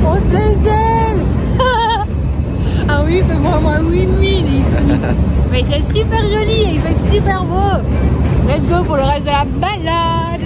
On se les gèle. Ah oui, il fait moins win-win ici. Mais c'est super joli et il fait super beau. Let's go pour le reste de la balade.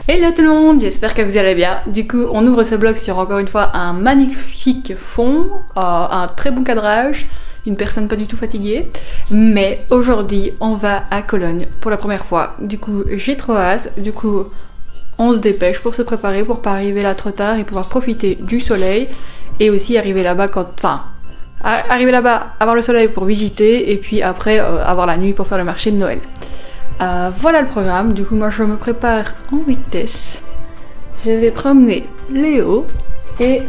Hello tout le monde, j'espère que vous allez bien. Du coup, on ouvre ce vlog sur encore une fois un magnifique fond, un très bon cadrage, une personne pas du tout fatiguée. Mais aujourd'hui, on va à Cologne pour la première fois. Du coup, j'ai trop hâte. Du coup, on se dépêche pour se préparer, pour pas arriver là trop tard et pouvoir profiter du soleil. Et aussi arriver là-bas arriver là-bas, avoir le soleil pour visiter et puis après avoir la nuit pour faire le marché de Noël. Voilà le programme, du coup moi je me prépare en vitesse, je vais promener Léo et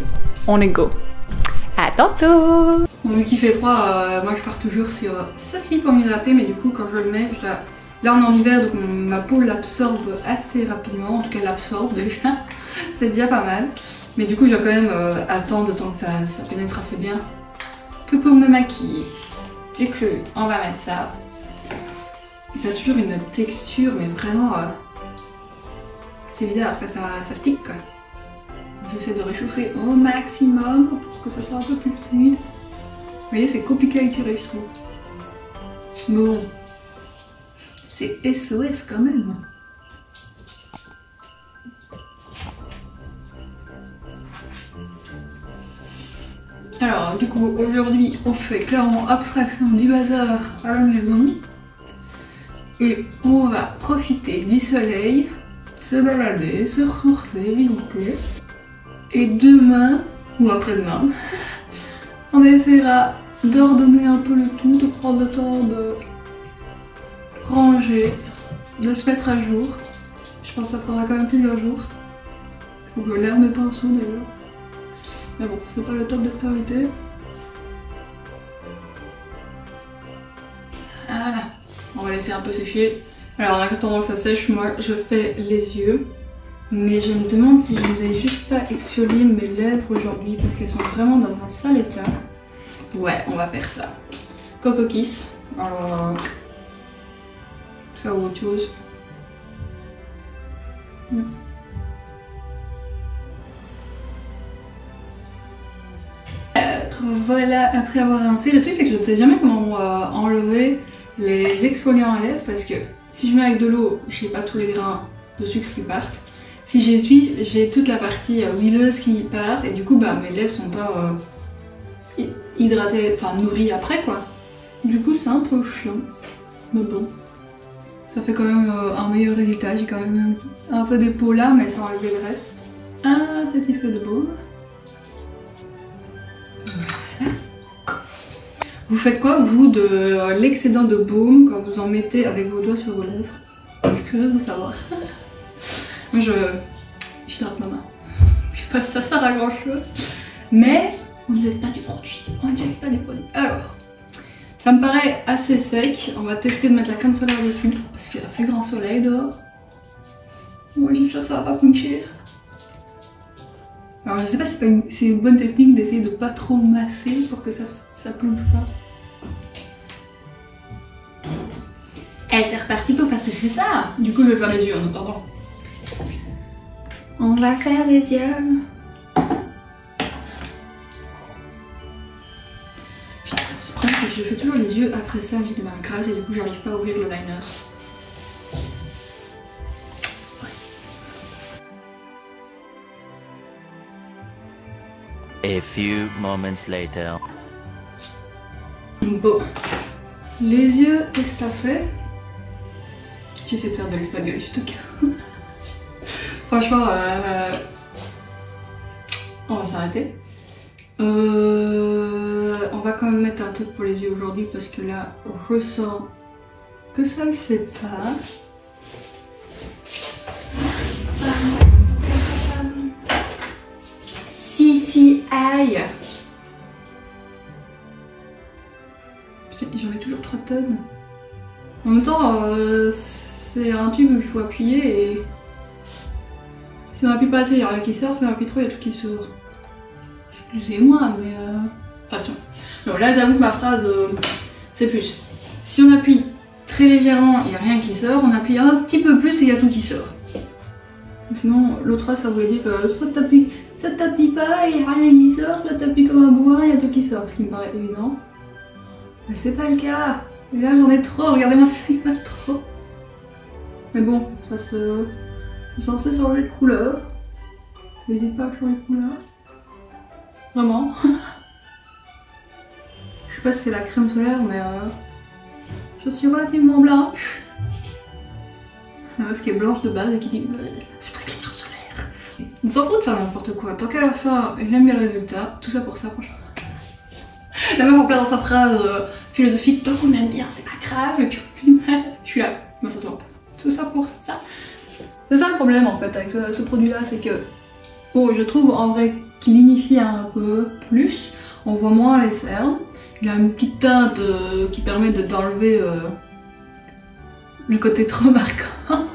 on est go. À tantôt. Bon, vu qu'il fait froid, moi je pars toujours sur ceci pour m'hydrater, mais du coup quand je le mets, là on est en hiver donc ma peau l'absorbe assez rapidement, en tout cas l'absorbe déjà, c'est déjà pas mal. Mais du coup je dois quand même attendre le temps que ça pénètre assez bien que pour me maquiller. Du coup on va mettre ça. Et ça a toujours une texture, mais vraiment, c'est bizarre, après ça stick quoi. J'essaie de réchauffer au maximum pour que ça soit un peu plus fluide. Vous voyez, c'est compliqué à étirer, je trouve. Mais bon, c'est SOS quand même. Alors, du coup, aujourd'hui, on fait clairement abstraction du bazar à la maison. Et on va profiter du soleil, se balader, se ressourcer, visiter. Et demain, ou après-demain, on essaiera d'ordonner un peu le tout, de prendre le temps de ranger, de se mettre à jour. Je pense que ça prendra quand même plusieurs jours. Faut que je lave mes pinceaux d'ailleurs. Mais bon, c'est pas le top de priorité. Voilà. On va laisser un peu sécher. Alors en attendant que ça sèche, moi je fais les yeux. Mais je me demande si je ne vais juste pas exfolier mes lèvres aujourd'hui parce qu'elles sont vraiment dans un sale état. Ouais, on va faire ça. Coco Kiss. Alors... ça ou autre chose. Voilà, après avoir rincé, le truc c'est que je ne sais jamais comment enlever les exfoliants à lèvres parce que si je mets avec de l'eau, j'ai pas tous les grains de sucre qui partent. Si j'essuie, j'ai toute la partie huileuse qui part et du coup bah mes lèvres sont pas hydratées, enfin nourries après quoi. Du coup c'est un peu chiant, mais bon. Ça fait quand même un meilleur résultat, j'ai quand même un peu des peaux là mais sans enlever le reste. Un petit feu de baume. Vous faites quoi vous de l'excédent de baume quand vous en mettez avec vos doigts sur vos lèvres? Je suis curieuse de savoir. Moi j'hydrate ma main. Je sais pas si ça sert à grand chose. Mais on ne jette pas du produit. On ne jette pas du produit. Alors, ça me paraît assez sec. On va tester de mettre la crème solaire dessus. Parce qu'il a fait grand soleil dehors. Moi j'espère que ça va pas fonctionner. Alors je sais pas si c'est une bonne technique d'essayer de pas trop masser pour que ça plonge pas. Et c'est reparti pour faire sécher ça. Du coup je vais faire les yeux en attendant. On va faire les yeux. Le problème c'est que je fais toujours les yeux après ça, j'ai des mains grasses et du coup j'arrive pas à ouvrir le liner. A few moments later. Bon, les yeux estaffés. J'essaie de faire de l'espagnol juste au cas. Franchement, on va s'arrêter. On va quand même mettre un truc pour les yeux aujourd'hui parce que là, je sens que ça le fait pas. Si, aïe. Putain, j'en mets toujours 3 tonnes. En même temps, c'est un tube où il faut appuyer et... si on appuie pas assez, il y a rien qui sort, si on appuie trop, il y a tout qui sort. Excusez-moi, mais... Façon. Donc là, j'avoue que ma phrase, c'est c'est plus. Si on appuie très légèrement, il n'y a rien qui sort, on appuie un petit peu plus et il y a tout qui sort. Sinon, l'autre fois, ça voulait dire que soit t'appuies pas et il n'y a rien qui sort, soit t'appuies comme un bourrin et il y a tout qui sort, ce qui me paraît évident. Mais c'est pas le cas. Et là, j'en ai trop, regardez-moi ça, il y en a trop. Mais bon, ça se... c'est censé changer de couleur. N'hésite pas à changer de couleur. Vraiment. Je sais pas si c'est la crème solaire, mais je suis relativement blanche. La meuf qui est blanche de base et qui dit c'est très crème solaire. On s'en fout de faire n'importe quoi. Tant qu'à la fin, il aime bien le résultat. Tout ça pour ça, franchement. La meuf en plein dans sa phrase philosophique, tant qu'on aime bien, c'est pas grave. Et puis au final, je suis là, ben, ça se voit. Tout ça pour ça. C'est ça le problème en fait avec ce produit-là, c'est que bon, je trouve en vrai qu'il unifie un peu plus. On voit moins les cernes. Il a une petite teinte qui permet d'enlever le côté trop marquant.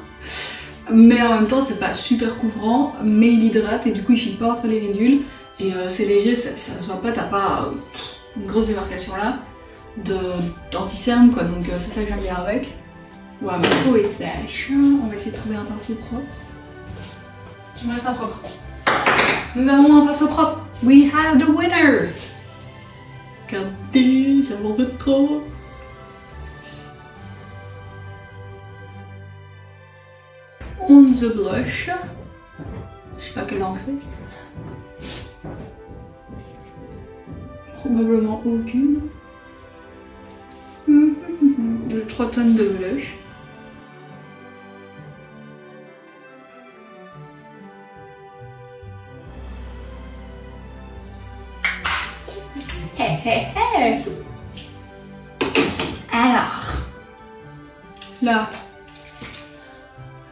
Mais en même temps, c'est pas super couvrant, mais il hydrate et du coup il file pas entre les ridules. Et c'est léger, ça se voit pas, t'as pas une grosse démarcation là d'anti-cerne quoi, donc c'est ça que j'aime bien avec. Voilà, ma peau est sèche, on va essayer de trouver un pinceau propre. Il me reste un propre. Nous avons un pinceau propre. We have the winner! Regardez, j'avance de trop. On the blush. Je sais pas quelle langue c'est. Probablement aucune. 3 tonnes de blush. Hé. Alors, là,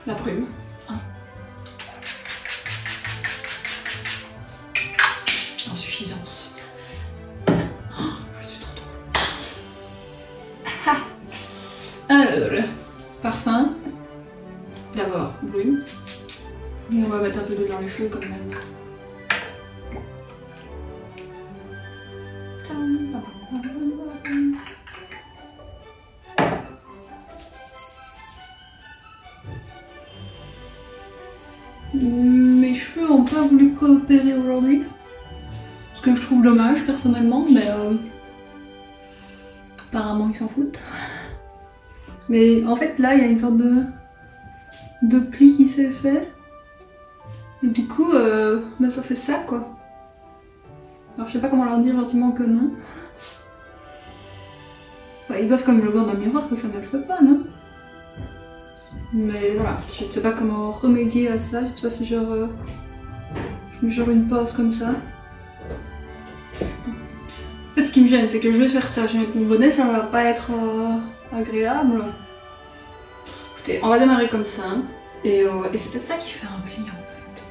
la brume. Insuffisance. Oh, je suis trop drôle. Alors, parfum. D'abord, brume. Et on va mettre un peu d'eau dans les cheveux quand même. Mes cheveux n'ont pas voulu coopérer aujourd'hui, ce que je trouve dommage personnellement, mais apparemment ils s'en foutent. Mais en fait là il y a une sorte de pli qui s'est fait, et du coup bah, ça fait ça quoi. Alors je sais pas comment leur dire gentiment que non. Bah, ils doivent comme le voir dans le miroir que ça ne le fait pas, non? Mais voilà, je ne sais pas comment remédier à ça, je sais pas si genre je mets genre une pause comme ça. En fait ce qui me gêne c'est que je vais faire ça, je vais mettre mon bonnet, ça va pas être agréable. Écoutez, on va démarrer comme ça, et c'est peut-être ça qui fait un pli en fait.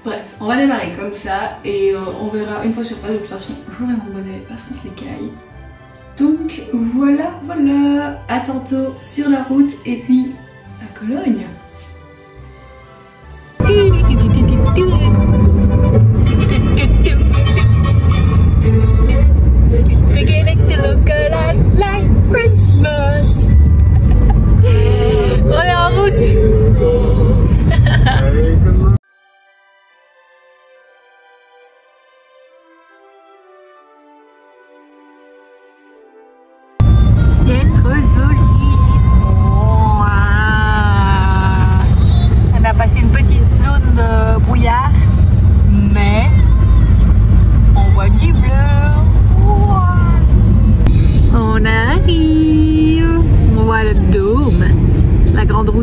Bref, on va démarrer comme ça, et on verra une fois sur place, de toute façon j'aurai mon bonnet parce qu'on se l'écaille. Donc voilà, à tantôt sur la route et puis à Cologne. It's beginning to look a lot like Christmas. On est en route.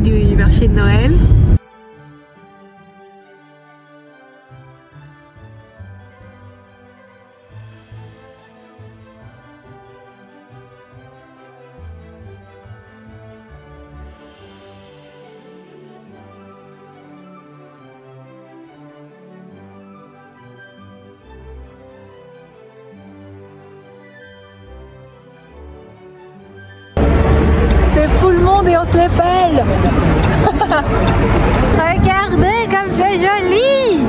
Du marché de Noël. C'est full monde et on se les pèle. Regardez comme c'est joli.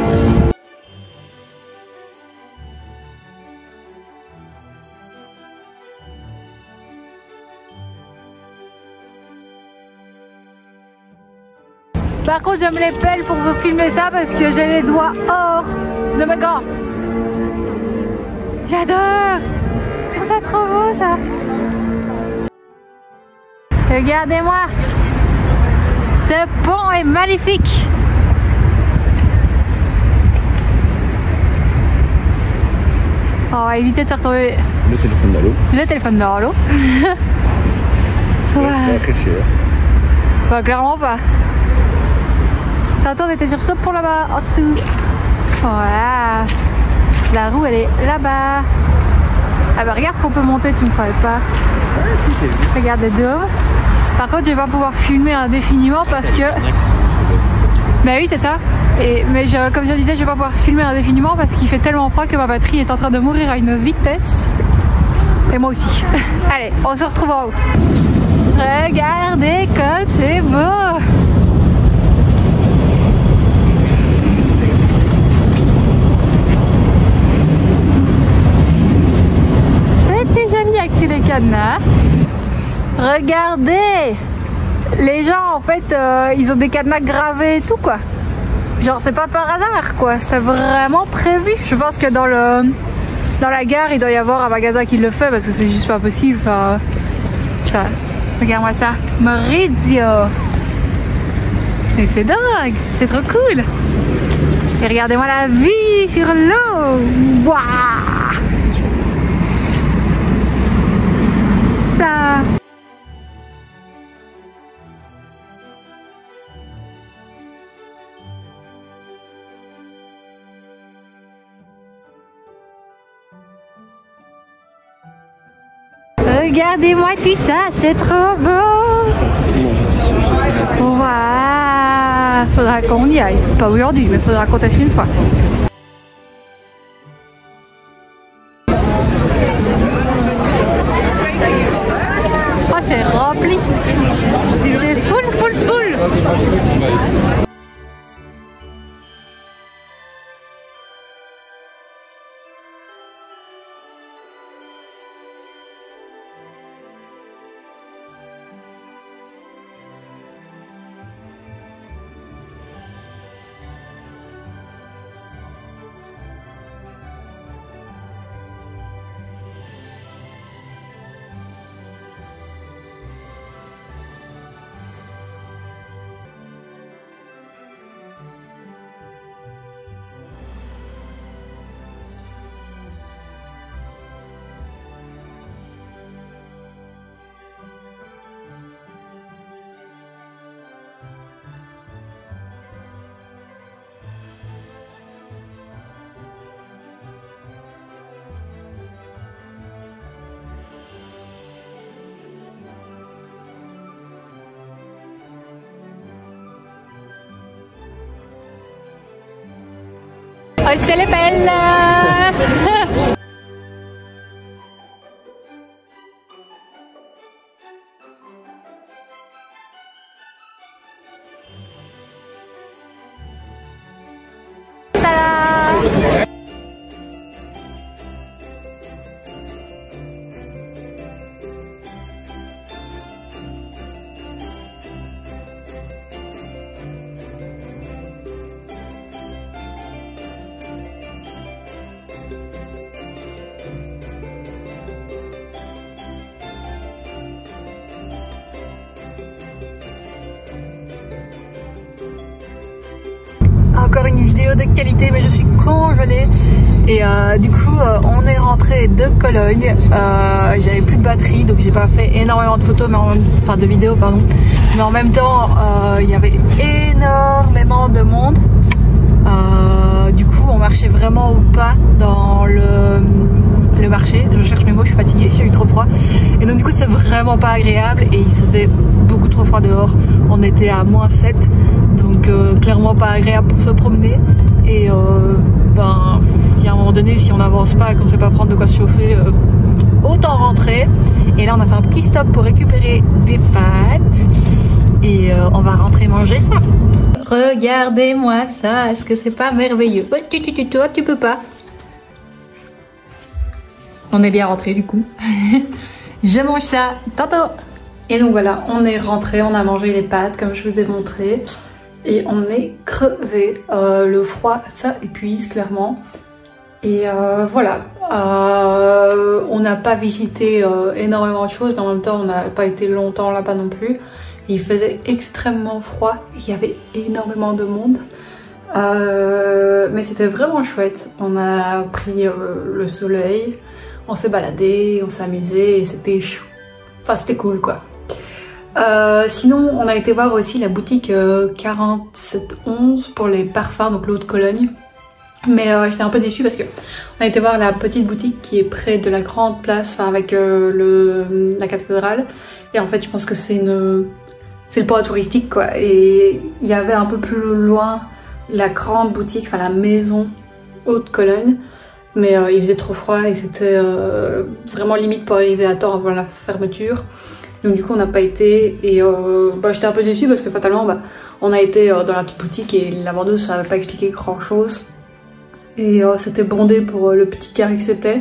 Par contre, je me les pèle pour vous filmer ça parce que j'ai les doigts hors de mes gants. J'adore. Je trouve ça trop beau ça. Regardez-moi. Ce pont est magnifique. On va éviter de faire tomber le téléphone dans l'eau. Le téléphone dans l'eau. Ouais. Très cher. Bah, clairement pas. Tantôt on était sur ce pont là-bas, en dessous. Voilà. La roue elle est là-bas. Ah bah regarde qu'on peut monter, tu me croyais pas. Regarde le dôme. Par contre je vais pas pouvoir filmer indéfiniment parce que... Bah oui c'est ça. Mais comme je disais, je vais pas pouvoir filmer indéfiniment parce qu'il fait tellement froid que ma batterie est en train de mourir à une vitesse. Et moi aussi. Allez, on se retrouve en haut. Regardez comme c'est beau. C'était joli avec tous les cadenas. Regardez. Les gens en fait ils ont des cadenas gravés et tout quoi. Genre c'est pas par hasard quoi, c'est vraiment prévu. Je pense que dans la gare il doit y avoir un magasin qui le fait parce que c'est juste pas possible. Enfin, ça. Regarde-moi ça, Maurizio. Et c'est dingue, c'est trop cool. Et regardez-moi la vie sur l'eau. Waouh. Là. Regardez-moi tout ça, c'est trop beau. Waouh. Faudra qu'on y aille. Pas aujourd'hui, mais faudra qu'on tâche une fois. Oh, c'est rempli. C'est full. Oh, c'est les belles. Tada! Encore une vidéo de qualité, mais je suis congelée. Et du coup on est rentré de Cologne. J'avais plus de batterie donc j'ai pas fait énormément de photos, enfin de vidéos pardon, mais en même temps il y avait énormément de monde. Du coup on marchait vraiment au pas dans le marché. Je cherche mes mots, je suis fatiguée, j'ai eu trop froid et donc du coup c'est vraiment pas agréable et il faisait beaucoup trop froid dehors. On était à -7 donc clairement pas agréable pour se promener et ben il y a un moment donné si on n'avance pas et qu'on sait pas prendre de quoi se chauffer, autant rentrer. Et là on a fait un petit stop pour récupérer des pâtes et on va rentrer manger ça. Regardez-moi ça, est-ce que c'est pas merveilleux? Oh, toi tu peux pas. On est bien rentré du coup. Je mange ça tantôt. Et donc voilà, on est rentré, on a mangé les pâtes comme je vous ai montré. et on est crevé. Le froid ça épuise clairement. Et voilà, on n'a pas visité énormément de choses, mais en même temps on n'a pas été longtemps là-bas non plus. Il faisait extrêmement froid, il y avait énormément de monde. Mais c'était vraiment chouette, on a pris le soleil, on s'est baladé, on s'est amusé et c'était cool quoi. Sinon on a été voir aussi la boutique 4711 pour les parfums, donc l'eau de Cologne. Mais j'étais un peu déçue parce que on a été voir la petite boutique qui est près de la grande place, enfin avec la cathédrale. Et en fait je pense que c'est le point touristique quoi. Et il y avait un peu plus loin la grande boutique, enfin la maison Haute Cologne. Mais il faisait trop froid et c'était vraiment limite pour arriver à temps avant la fermeture. Donc du coup on n'a pas été et j'étais un peu déçue parce que fatalement on a été dans la petite boutique et la vendeuse n'avait pas expliqué grand chose. Et c'était bondé pour le petit carré que c'était.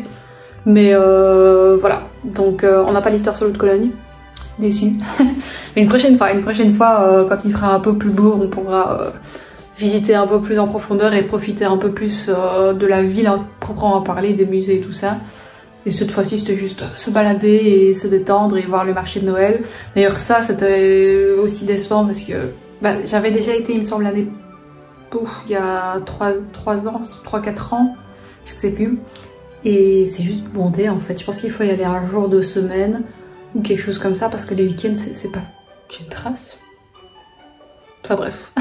Mais voilà, donc on n'a pas l'histoire sur l'eau de Cologne. Déçue. Mais une prochaine fois quand il fera un peu plus beau, on pourra visiter un peu plus en profondeur et profiter un peu plus de la ville proprement parler, des musées et tout ça. Et cette fois-ci c'était juste se balader et se détendre et voir le marché de Noël. D'ailleurs ça c'était aussi décevant parce que j'avais déjà été il me semble l'année il y a 3-4 ans, je sais plus. Et c'est juste bondé en fait. Je pense qu'il faut y aller un jour de semaine ou quelque chose comme ça parce que les week-ends c'est pas... J'ai une trace. Enfin bref.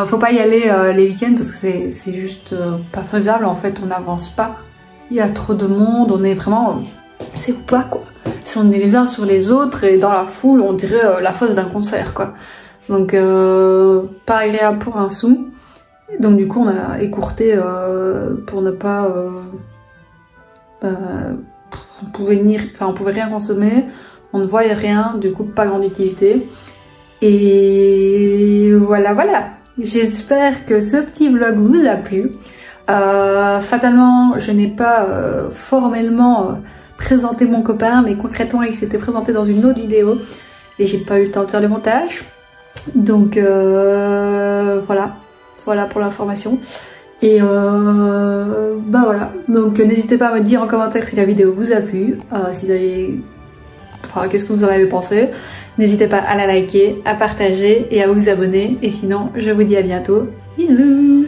Faut pas y aller les week-ends parce que c'est juste pas faisable en fait, on n'avance pas. Il y a trop de monde, on est vraiment... c'est pas quoi. Si on est les uns sur les autres et dans la foule, on dirait la fosse d'un concert quoi. Donc pas agréable pour un sou. Donc du coup on a écourté pour ne pas... on pouvait rien consommer, on ne voyait rien, du coup pas grande utilité. Et voilà. J'espère que ce petit vlog vous a plu. Fatalement je n'ai pas formellement présenté mon copain, mais concrètement il s'était présenté dans une autre vidéo et j'ai pas eu le temps de faire le montage. Donc voilà pour l'information. Et voilà, donc n'hésitez pas à me dire en commentaire si la vidéo vous a plu, si vous avez... qu'est-ce que vous en avez pensé. N'hésitez pas à la liker, à partager et à vous abonner. Et sinon, je vous dis à bientôt. Bisous.